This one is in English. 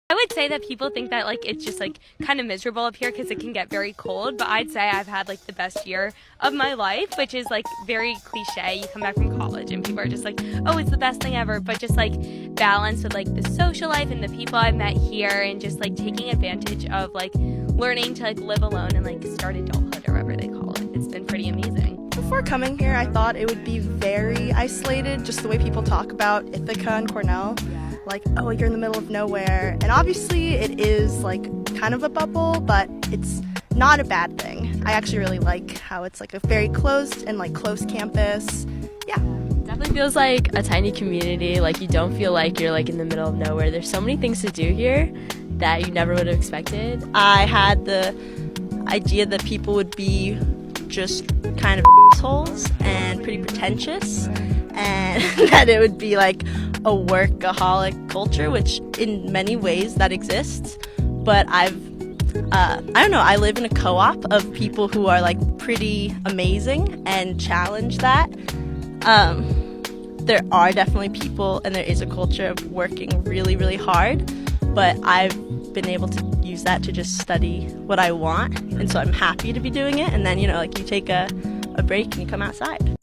I would say that people think that like it's just like kind of miserable up here because it can get very cold, but I'd say I've had like the best year of my life, which is like very cliche. You come back from college and people are just like, oh, it's the best thing ever, but just like balance with like the social life and the people I've met here and just like taking advantage of like learning to like live alone and like start adulthood or whatever they call it. It's been pretty amazing. Before coming here, I thought it would be very isolated, just the way people talk about Ithaca and Cornell. Like, oh, you're in the middle of nowhere. And obviously it is like kind of a bubble, but it's not a bad thing. I actually really like how it's like a very closed and like close campus. Yeah. Definitely feels like a tiny community. Like you don't feel like you're like in the middle of nowhere. There's so many things to do here that you never would have expected. I had the idea that people would be just kind of assholes and pretty pretentious, and that it would be like a workaholic culture, which in many ways that exists. But I don't know, I live in a co-op of people who are like pretty amazing and challenge that. There are definitely people and there is a culture of working really, really hard, but I've been able to use that to just study what I want, and so I'm happy to be doing it. And then, you know, like you take a break and you come outside.